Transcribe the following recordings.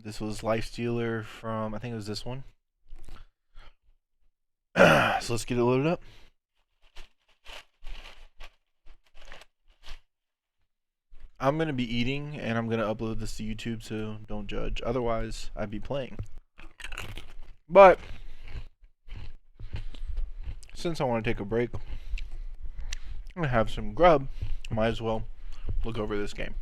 This was Lifestealer from, I think it was this one. So let's get it loaded up. I'm going to be eating, and I'm going to upload this to YouTube, so don't judge. Otherwise, I'd be playing. But, since I want to take a break, I'm going to have some grub. Might as well look over this game.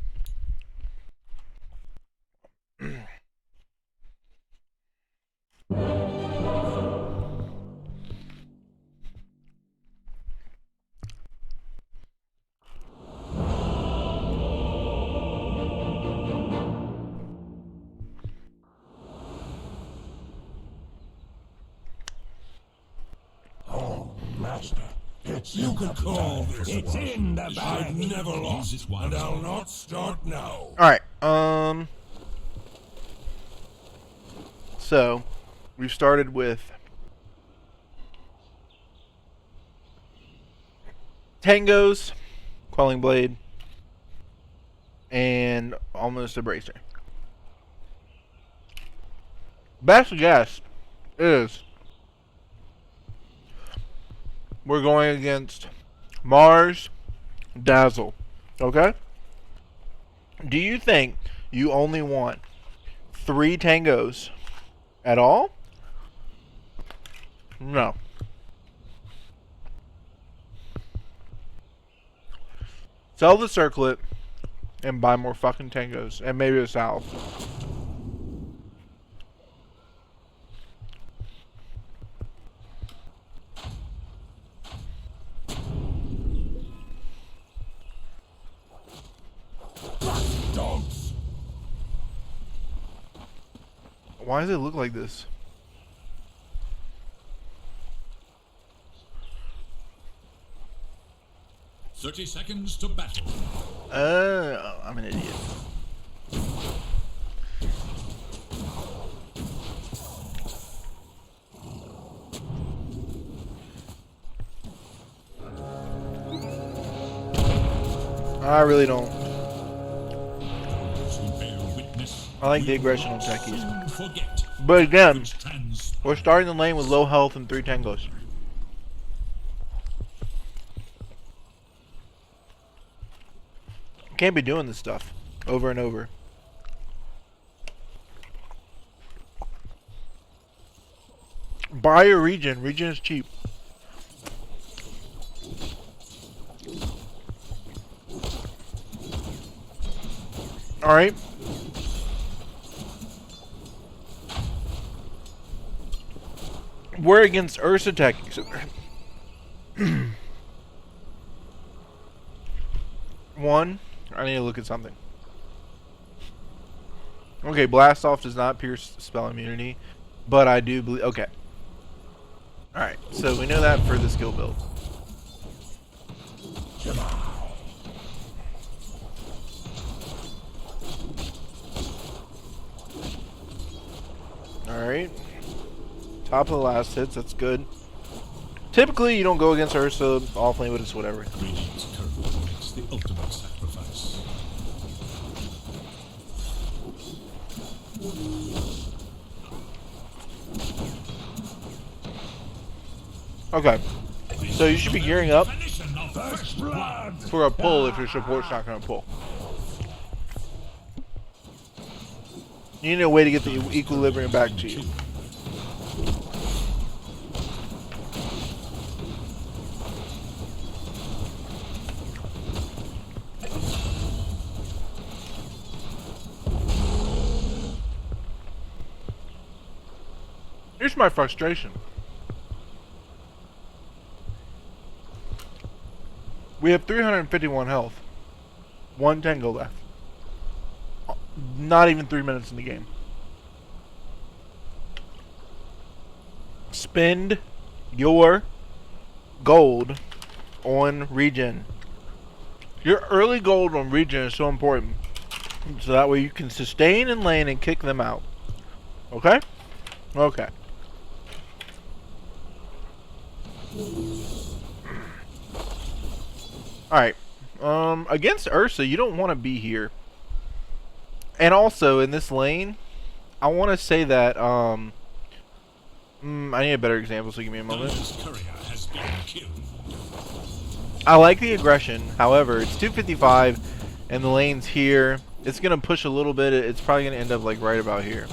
Master, you could call this It's one. in the bag. I've never lost, and I'll not start now. Alright, so, we've started with Tangos, Quelling Blade, and almost a Bracer. Best guess is we're going against Mars Dazzle. Okay? Do you think you only want 3 Tangos at all? No. Sell the circlet and buy more fucking Tangos and maybe a salve. Dogs. Why does it look like this? 30 seconds to battle. I'm an idiot. I really don't. I like the aggression on techies. But again, we're starting the lane with low health and 3 Tangos. Can't be doing this stuff over and over. Buy a regen. Regen is cheap. Alright. We're against Ursa Tech. One, I need to look at something. Okay, Blast Off does not pierce spell immunity, but I do believe. Okay. Alright, so we know that for the skill build. Alright. Top of the last hits, that's good. Typically, you don't go against Ursa offlane, but it's whatever. It's the ultimate sacrifice. Okay. So you should be gearing up First blood. for a pull if your support's not going to pull. You need a way to get the equilibrium back to you. Here's my frustration. We have 351 health. 1 Tango left. Not even 3 minutes in the game. Spend your gold on regen. Your early gold on regen is so important. So that way you can sustain in lane and kick them out. Okay? Okay. Alright. Against Ursa, you don't want to be here. And also, in this lane, I want to say that I need a better example, so give me a moment. Dire's courier has been killed. I like the aggression. However, it's 255 and the lane's here. It's going to push a little bit. It's probably going to end up like right about here.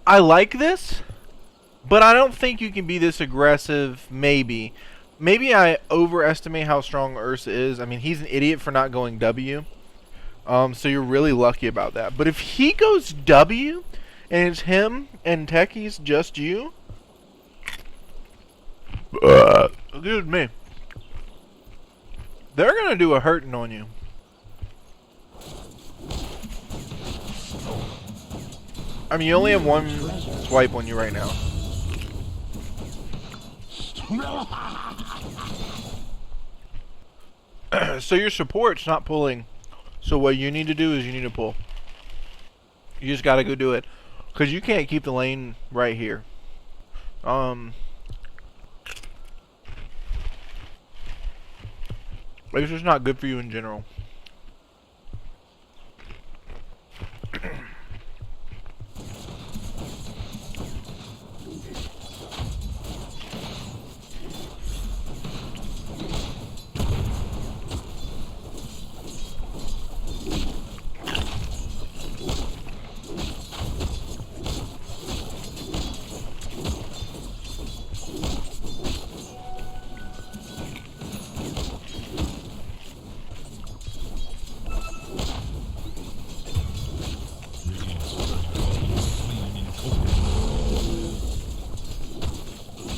I like this, but I don't think you can be this aggressive. Maybe I overestimate how strong Ursa is. I mean, he's an idiot for not going W. So you're really lucky about that. But if he goes W and it's him and Techie's just you, excuse me, they're gonna do a hurting on you. I mean, you only have one swipe on you right now. So your support's not pulling. So what you need to do is you need to pull. You just gotta go do it. Because you can't keep the lane right here. It's just not good for you in general.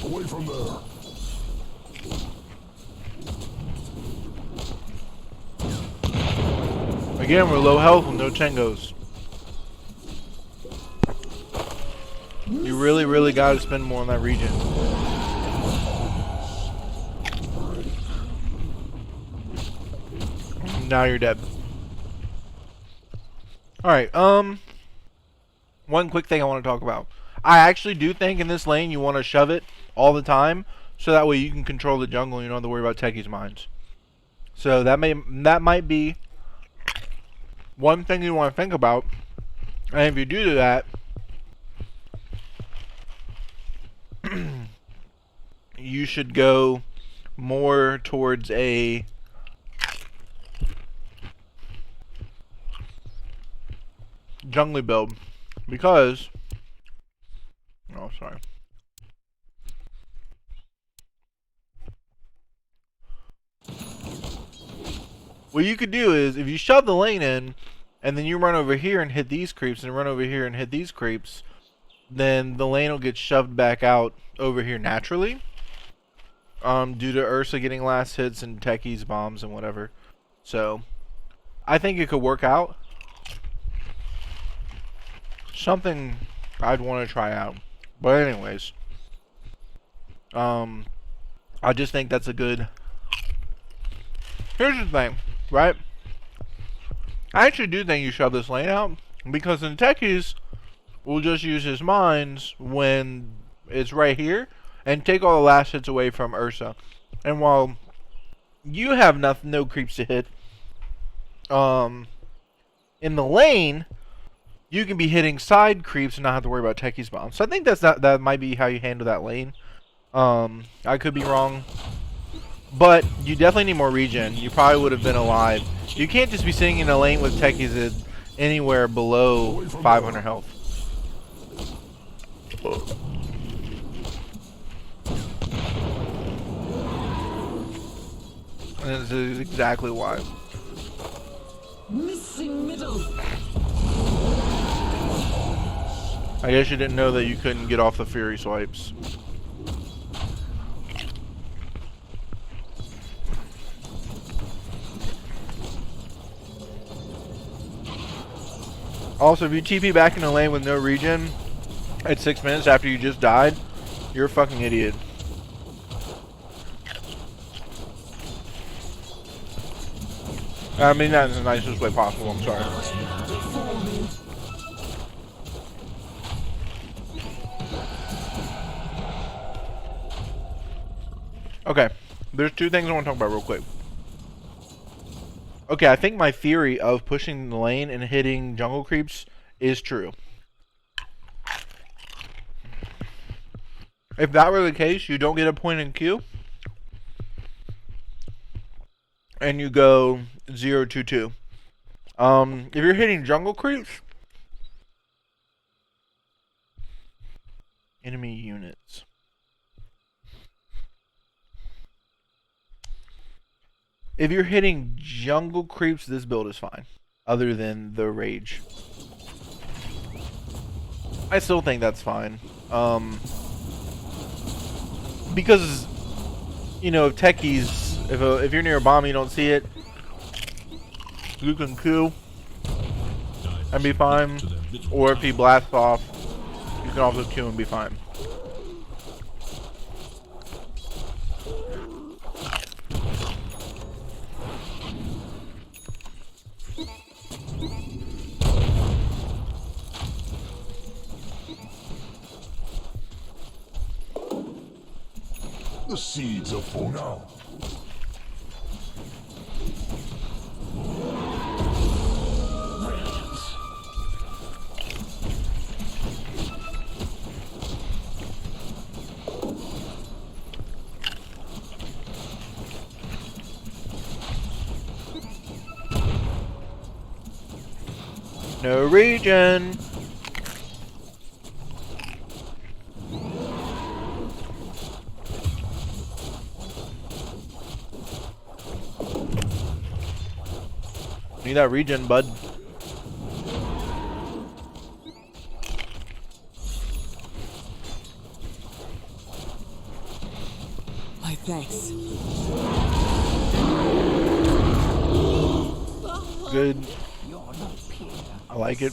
Away from there. Again, we're low health with no tangos. You really gotta spend more on that region. Now you're dead. Alright, one quick thing I want to talk about. I actually do think in this lane you want to shove it all the time, so that way you can control the jungle and you don't have to worry about Techie's mines. So that might be one thing you want to think about. And if you do that, you should go more towards a jungly build, because oh sorry what you could do is, if you shove the lane in and then you run over here and hit these creeps and run over here and hit these creeps, then the lane will get shoved back out over here naturally, due to Ursa getting last hits and Techie's bombs and whatever. So I think it could work out. Something I'd want to try out. But anyways, I just think that's a good. Here's the thing, right? I actually do think you shove this lane out, because the Techies will just use his mines when it's right here and take all the last hits away from Ursa. And while you have no creeps to hit, in the lane, you can be hitting side creeps and not have to worry about Techie's bombs. So I think that might be how you handle that lane. I could be wrong, but you definitely need more regen. You probably would have been alive. You can't just be sitting in a lane with Techie's anywhere below 500 health. And this is exactly why. Missing middle. I guess you didn't know that you couldn't get off the Fury swipes. Also, if you TP back in the lane with no regen at 6 minutes after you just died, you're a fucking idiot. I mean that in the nicest way possible, I'm sorry. Okay, there's two things I want to talk about real quick. Okay, I think my theory of pushing the lane and hitting jungle creeps is true. If that were the case, you don't get a point in Q. And you go 0-2-2. If you're hitting jungle creeps, enemy units. If you're hitting jungle creeps, this build is fine. Other than the rage. I still think that's fine. Because, you know, if techies, if you're near a bomb and you don't see it, you can Q and be fine. Or if he blasts off, you can also Q and be fine. The seeds are for now. No region. Need that regen, bud. My thanks. Good. I like it.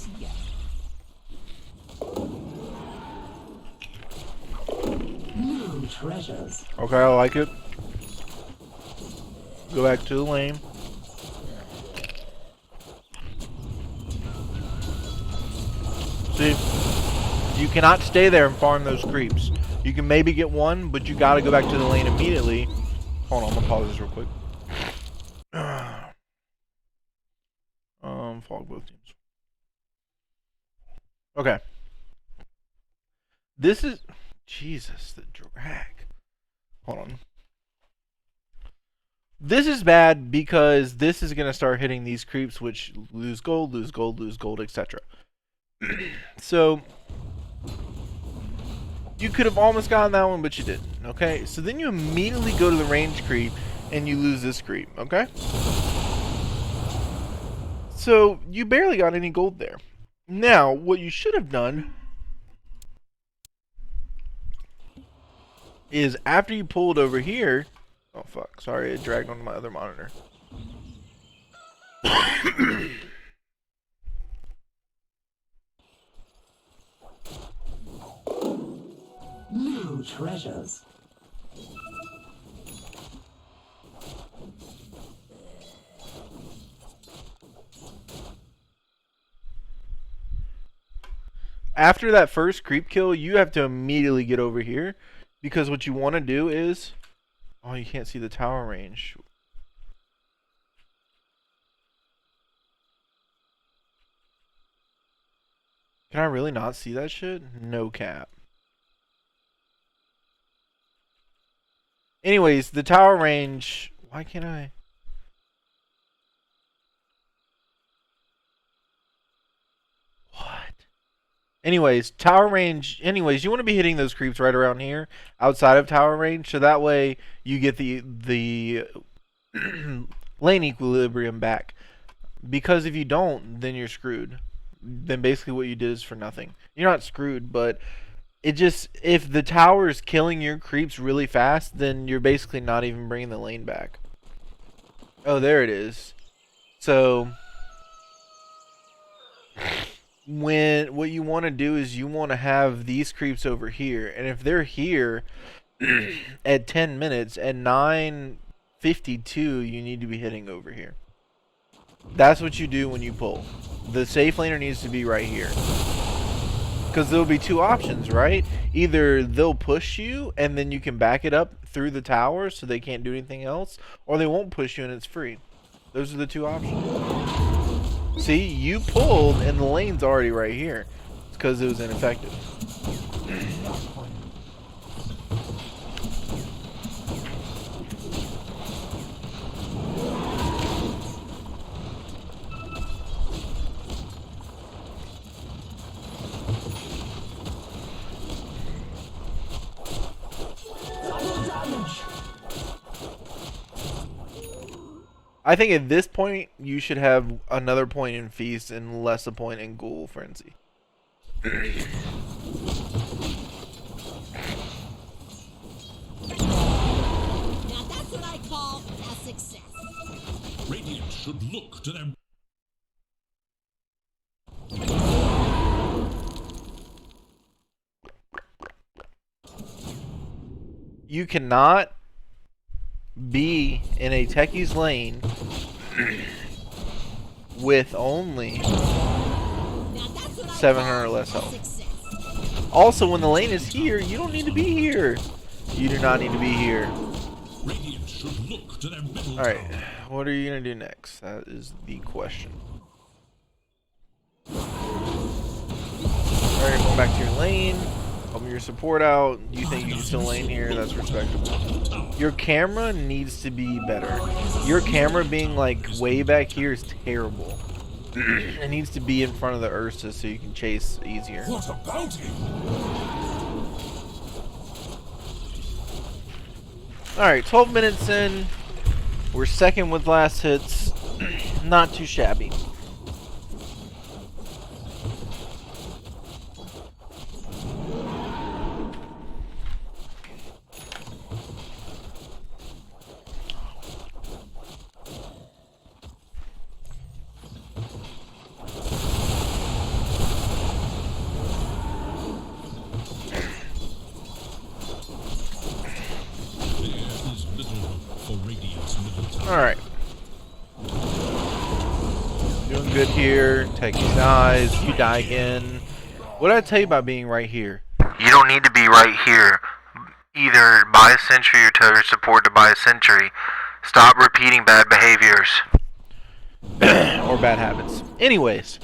New treasures. Okay, I like it. Go back to the lane. See, you cannot stay there and farm those creeps. You can maybe get one, but you gotta go back to the lane immediately. Hold on, I'm gonna pause this real quick. Fog both teams. Okay. This is Jesus, the drag. Hold on. This is bad because this is gonna start hitting these creeps, which lose gold, etc. So you could have almost gotten that one, but you didn't. Okay, so then you immediately go to the range creep and you lose this creep. Okay, so you barely got any gold there. Now what you should have done is after you pulled over here, oh fuck, sorry, it dragged onto my other monitor. New treasures. After that first creep kill, you have to immediately get over here because what you want to do is, oh, you can't see the tower range. Can I really not see that shit? No cap. Anyways, the tower range, why can't I? What? Anyways, tower range, anyways, you want to be hitting those creeps right around here outside of tower range, so that way you get the lane equilibrium back. Because if you don't, then you're screwed. Then basically what you did is for nothing. You're not screwed, but it just, if the tower is killing your creeps really fast, then you're basically not even bringing the lane back. Oh, there it is. So what you want to do is you want to have these creeps over here, and if they're here at 10 minutes, at 9:52 you need to be hitting over here. That's what you do when you pull. The safe laner needs to be right here. Because there'll be two options, right? Either they'll push you and then you can back it up through the tower so they can't do anything else, or they won't push you and it's free. Those are the two options. See, you pulled and the lane's already right here. It's because it was ineffective. I think at this point, you should have another point in Feast and less a point in Ghoul Frenzy. Now that's what I call a success. Radiant should look to their... You cannot be in a Techie's lane with only 700 or less health. Also, when the lane is here, you don't need to be here. You do not need to be here. Radiant should look to their middle Alright, tower. what are you going to do next? That is the question. Alright, go back to your lane. Help your support out. You think you can still lane here? That's respectable. Your camera needs to be better. Your camera being like way back here is terrible. It needs to be in front of the Ursa so you can chase easier. What a bounty! Alright, 12 minutes in. We're second with last hits. Not too shabby. Alright. Doing good here. Taking dies. You die again. What did I tell you about being right here? You don't need to be right here. Either buy a sentry or tell your support to buy a sentry. Stop repeating bad behaviors. Or bad habits. Anyways.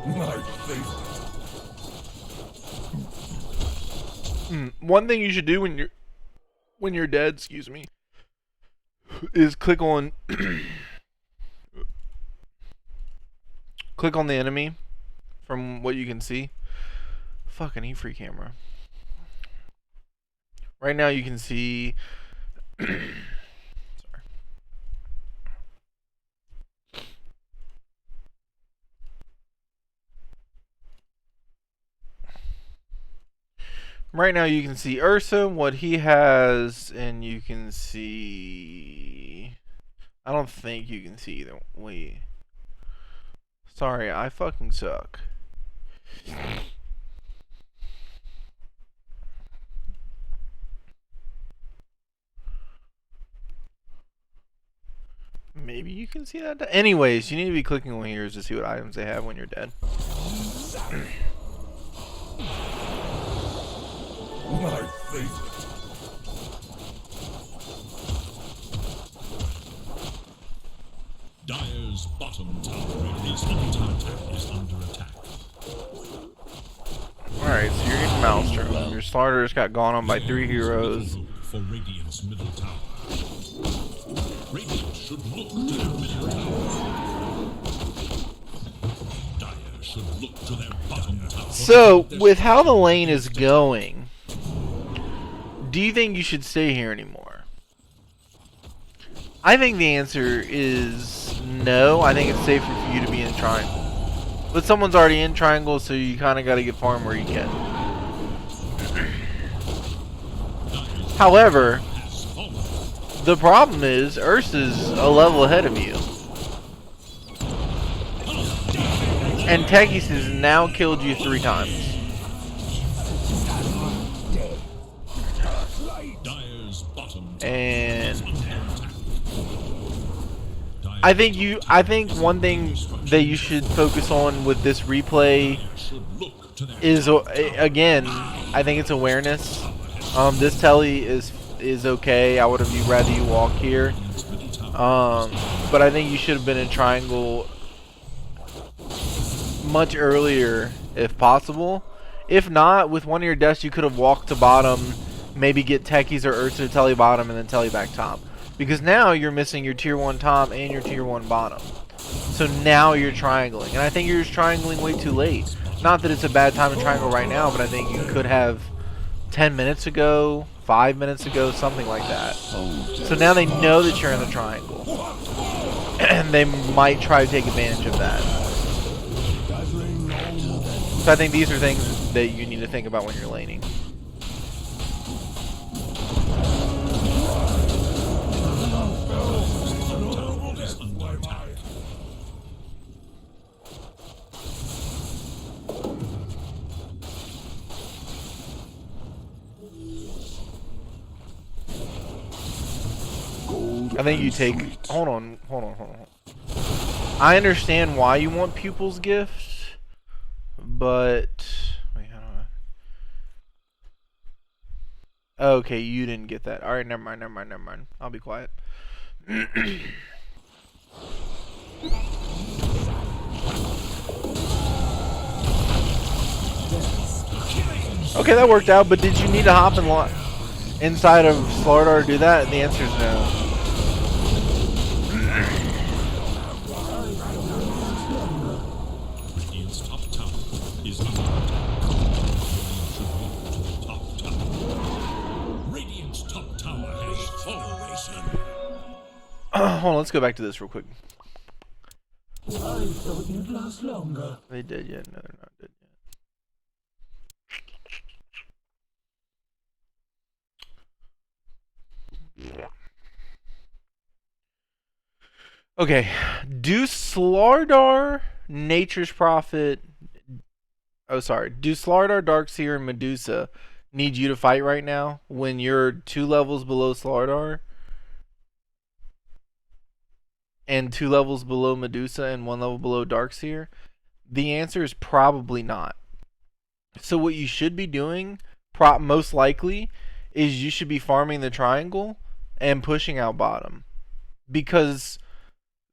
My favorite. One thing you should do when you're dead, excuse me, is click on click on the enemy from what you can see. Fucking E-free camera. Right now you can see Right now you can see Ursa, what he has, and you can see... I don't think you can see either. Wait. Sorry, I fucking suck. Maybe you can see that. Anyways, you need to be clicking on here to see what items they have when you're dead. My favorite. Dire's bottom tower is under attack. Alright, so you're getting Maelstrom. Your starters got gone on by 3 heroes. For Radiant's middle tower. Radiant should look to their middle tower. Dire should look to their bottom tower. So, with how the lane is going, do you think you should stay here anymore? I think the answer is no. I think it's safer for you to be in triangle. But someone's already in triangle, so you kind of got to get farm where you can. However, the problem is Ursa's a level ahead of you. And Tekis has now killed you 3 times. Dire's bottom tower And I think one thing that you should focus on with this replay is again, I think it's awareness. This telly is okay. I would have rather you walk here. But I think you should have been in triangle much earlier if possible. If not, with one of your deaths, you could have walked to bottom, maybe get techies or Ursa to telly bottom, and then telly back top. Because now you're missing your tier 1 top and your tier 1 bottom. So now you're triangling. And I think you're just triangling way too late. Not that it's a bad time to triangle right now, but I think you could have 10 minutes ago, 5 minutes ago, something like that. So now they know that you're in the triangle. And they might try to take advantage of that. So I think these are things that you need to think about when you're laning. I think you take... Hold on. I understand why you want Pupil's Gift, but... Wait, how do I... Okay, you didn't get that. Alright, never mind. I'll be quiet. Okay, that worked out, but did you need to hop in inside of Slardar to do that? The answer is no. Radiant's top tower is under attack. Radiant's top tower has fallen. Hold on, let's go back to this real quick. I thought you'd last longer. They did yet? No, they're not dead yet. Okay, do Slardar, Nature's Prophet, do Slardar, Darkseer, and Medusa need you to fight right now when you're 2 levels below Slardar and 2 levels below Medusa and 1 level below Darkseer? The answer is probably not. So what you should be doing, most likely, is you should be farming the triangle and pushing out bottom, because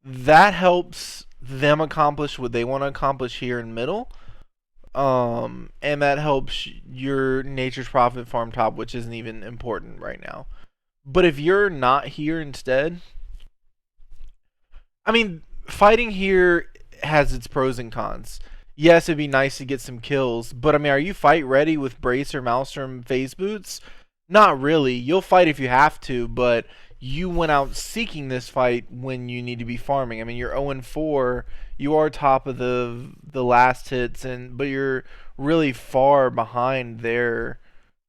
that helps them accomplish what they want to accomplish here in middle, and that helps your Nature's Prophet farm top, which isn't even important right now. But if you're not here instead, I mean, fighting here has its pros and cons. Yes, it'd be nice to get some kills, but I mean, are you fight ready with Brace or Maelstrom phase boots? Not really. You'll fight if you have to, but you went out seeking this fight when you need to be farming. I mean, you're 0-4. You are top of the last hits, but you're really far behind their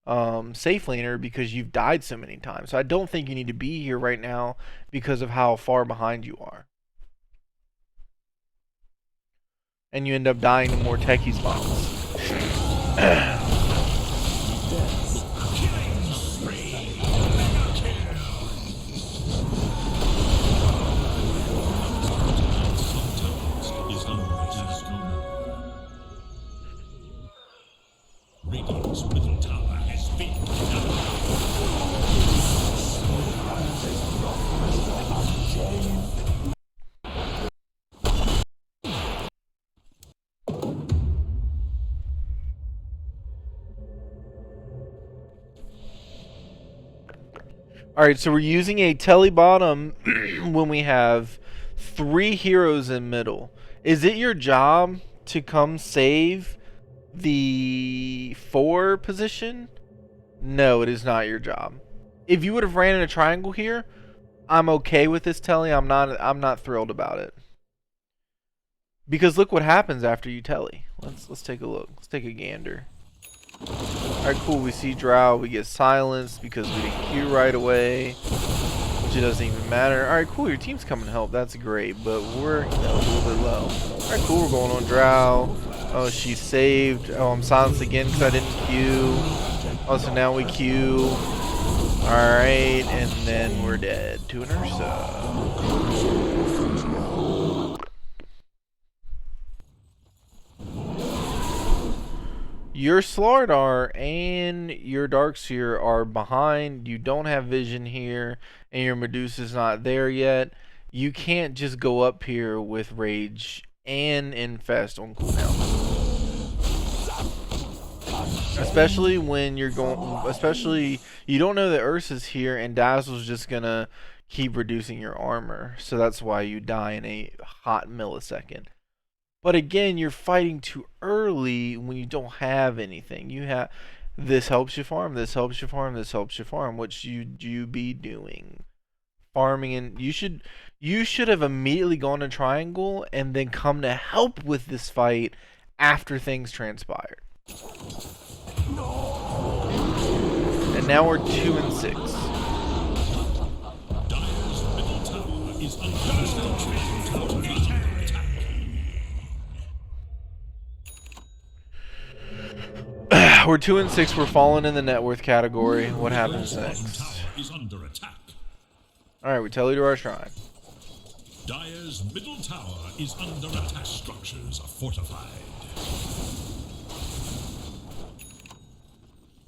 safe laner because you've died so many times. So I don't think you need to be here right now because of how far behind you are. And you end up dying to more techie spawns. Radiant's middle tower has been Alright, so we're using a telly bottom when we have 3 heroes in middle. Is it your job to come save the 4 position? No, it is not your job. If you would have ran in a triangle here, I'm okay with this telly. I'm not thrilled about it. Because look what happens after you telly. Let's take a look. Let's take a gander. Alright, cool. We see Drow. We get silenced because we didn't Q right away, which it doesn't even matter. Alright, cool. Your team's coming to help. That's great. But we're a little bit low. Alright, cool. We're going on Drow. Oh, she's saved. Oh, I'm silenced again because I didn't Q. Oh, so now we Q. Alright, and then we're dead to an Ursa. Your Slardar and your Darkseer are behind. You don't have vision here, and your Medusa's not there yet. You can't just go up here with Rage and Infest on cooldown. Especially when you're going, especially you don't know that Ursa's here, and Dazzle's just gonna keep reducing your armor. So that's why you die in a hot millisecond. But again, you're fighting too early when you don't have anything. You have this helps you farm, this helps you farm, this helps you farm. What should you be doing? Farming, and you should have immediately gone to Triangle and then come to help with this fight after things transpired. And now we're 2 and 6. Dire's middle tower is under attack. We're 2 and 6. We're falling in the net worth category. What happens next? Tower is under attack. All right, we tell you to our shrine. Dire's middle tower is under attack. Structures are fortified.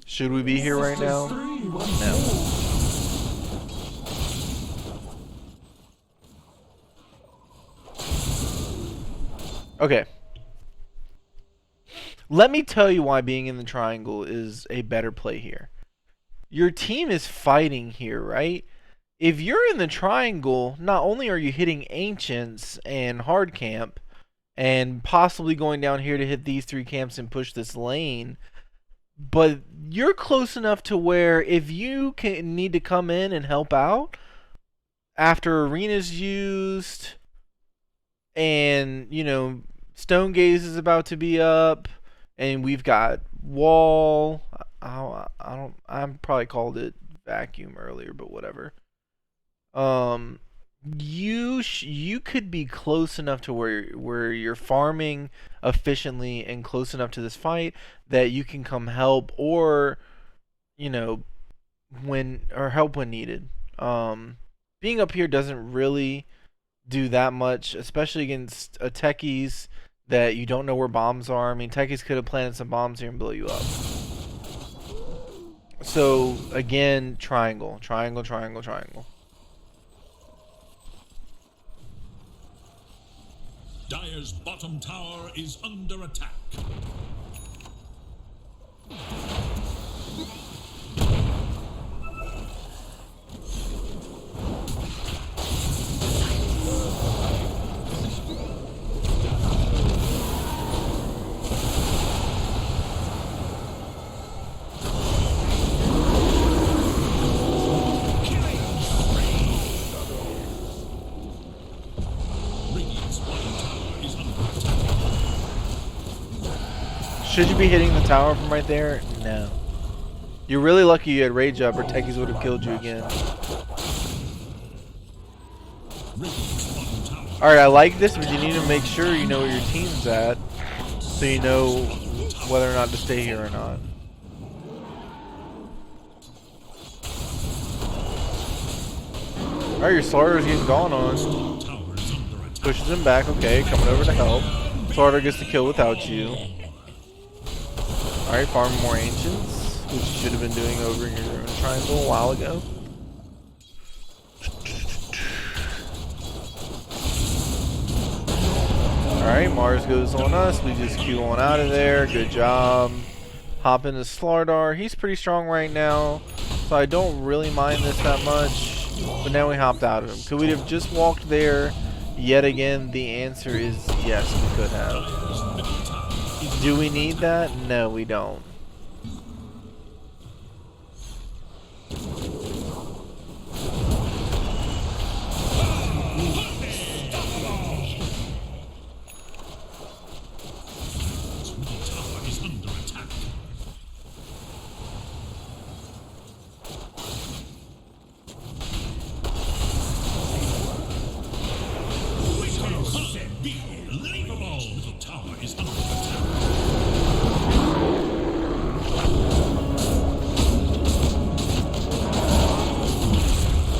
Should we be here right now? No. Okay. Let me tell you why being in the triangle is a better play here. Your team is fighting here, right? If you're in the triangle, not only are you hitting ancients and hard camp and possibly going down here to hit these 3 camps and push this lane, but you're close enough to where if you need to come in and help out after arena's used and, you know, Stone Gaze is about to be up, and we've got wall. I probably called it vacuum earlier, but whatever. You could be close enough to where you're farming efficiently and close enough to this fight that you can come help, or you know, help when needed. Being up here doesn't really do that much, especially against a techies that you don't know where bombs are. I mean, techies could have planted some bombs here and blow you up. So again, triangle, triangle, triangle, triangle. Dire's bottom tower is under attack. Should you be hitting the tower from right there? No. You're really lucky you had rage up, or techies would have killed you again. Alright, I like this, but you need to make sure you know where your team's at, so you know whether or not to stay here or not. Alright, your Slardar's getting gone on. Pushes him back, okay, coming over to help. Slardar gets the kill without you. Alright, farming more ancients, which you should have been doing over in your own triangle a while ago. Alright, Mars goes on us. We just Q on out of there. Good job. Hop into Slardar. He's pretty strong right now, so I don't really mind this that much. But now we hopped out of him. Could we have just walked there yet again? The answer is yes, we could have. Do we need that? No, we don't.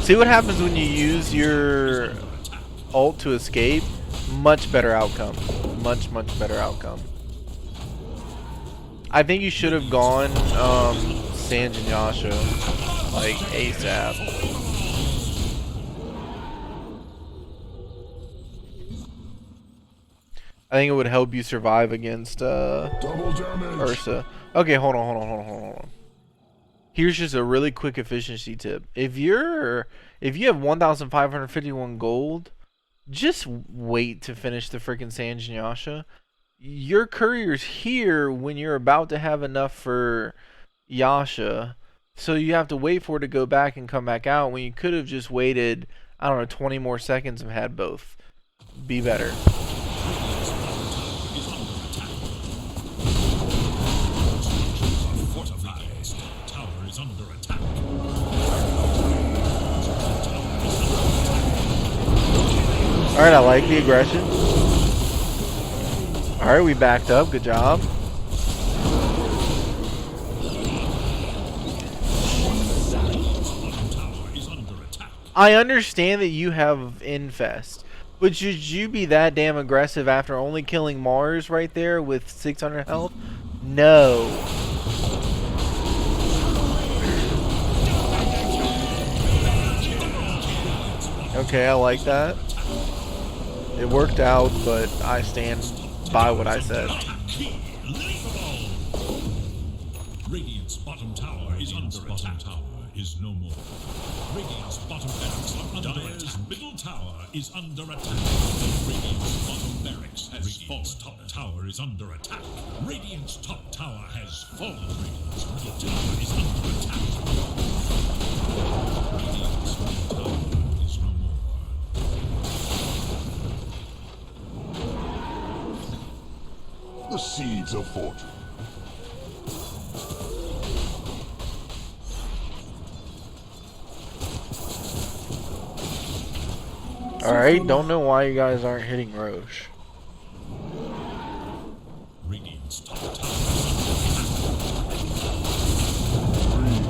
See what happens when you use your ult to escape? Much better outcome. Much, much better outcome. I think you should have gone Sanj and Yasha like ASAP. I think it would help you survive against Double damage. Ursa. Okay, hold on. Here's just a really quick efficiency tip. If you have 1,551 gold, just wait to finish the freaking Sanj and Yasha. Your courier's here when you're about to have enough for Yasha, so you have to wait for it to go back and come back out when you could have just waited, I don't know, 20 more seconds and had both. Be better. Alright, I like the aggression. Alright, we backed up. Good job. I understand that you have Infest, but should you be that damn aggressive after only killing Mars right there with 600 health? No. Okay, I like that. It worked out, but I stand by what I said. Radiant's bottom tower is under attack. Is no more. Radiant's bottom barracks are under Dire's middle tower is under attack. Radiant's bottom barracks has fallen. Top tower is under attack. Radiant's top tower has fallen. Radiant's middle tower is under attack. Radiant's middle tower is no more. The seeds of fortune. Alright, don't know why you guys aren't hitting Roche. Radiant's top tower. Green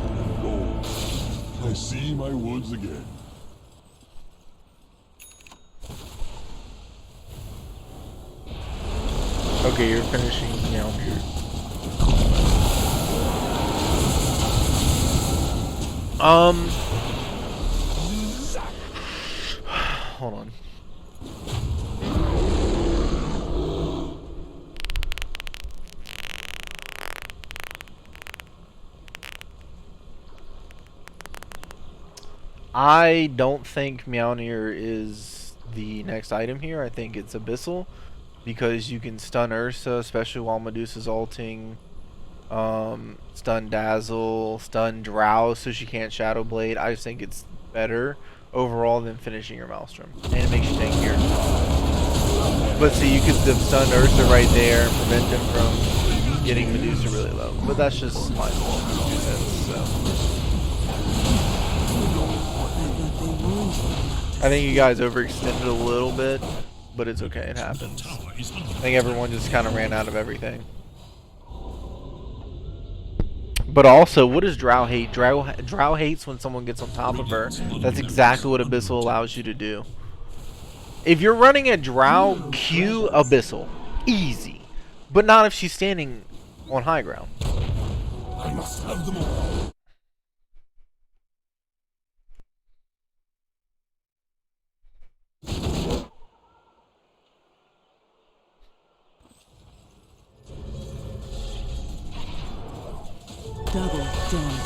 gold. I see my woods again. Okay, you're finishing down here. Hold on. I don't think Mjolnir is the next item here. I think it's Abyssal, because you can stun Ursa, especially while Medusa's ulting. Stun Dazzle, stun Drow so she can't Shadow Blade. I just think it's better overall than finishing your Maelstrom. And it makes you tankier. But see, you could have stunned Ursa right there and prevent him from getting Medusa really low. But that's just my 2 cents, so. I think you guys overextended a little bit, but it's okay, it happens. I think everyone just kind of ran out of everything. But also, what does Drow hate? Drow hates when someone gets on top of her. That's exactly what Abyssal allows you to do. If you're running a Drow, Q Abyssal. Easy. But not if she's standing on high ground. I must have them all. Double damage.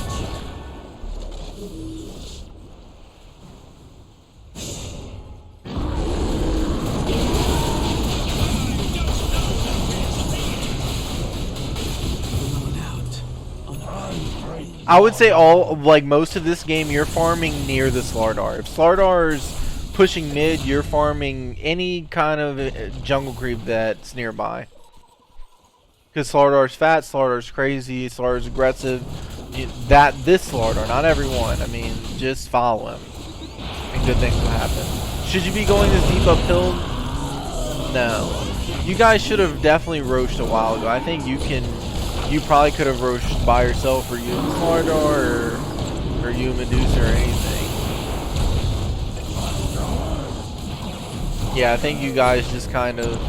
I would say most of this game you're farming near the Slardar. If Slardar's pushing mid, you're farming any kind of jungle creep that's nearby. Because Slardar's fat, Slardar's crazy, Slardar's aggressive. This Slardar, not everyone. I mean, just follow him. And good things will happen. Should you be going this deep uphill? No. You guys should have definitely roached a while ago. I think you probably could have roached by yourself, or you Slardar, or you Medusa, or anything. Yeah, I think you guys just kind of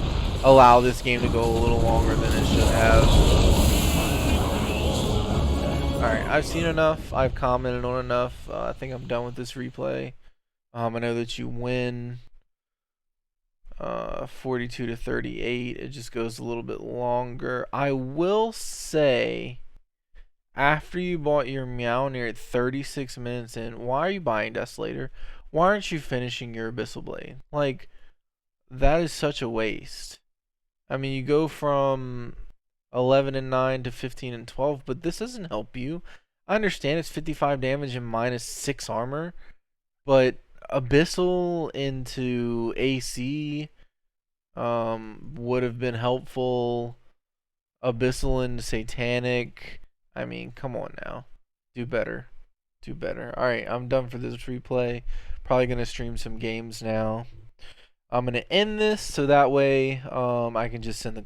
allow this game to go a little longer than it should have. I've seen enough. I've commented on enough. I think I'm done with this replay. I know that you win 42 to 38. It just goes a little bit longer. I will say, after you bought your Meowner at 36 minutes in, why are you buying Desolator? Why aren't you finishing your Abyssal Blade? Like, that is such a waste. I mean, you go from 11 and 9 to 15 and 12, but this doesn't help you. I understand it's 55 damage and minus 6 armor, but Abyssal into AC would have been helpful. Abyssal into Satanic. I mean, come on now. Do better. Do better. Alright, I'm done for this replay. Probably going to stream some games now. I'm going to end this so that way I can just send the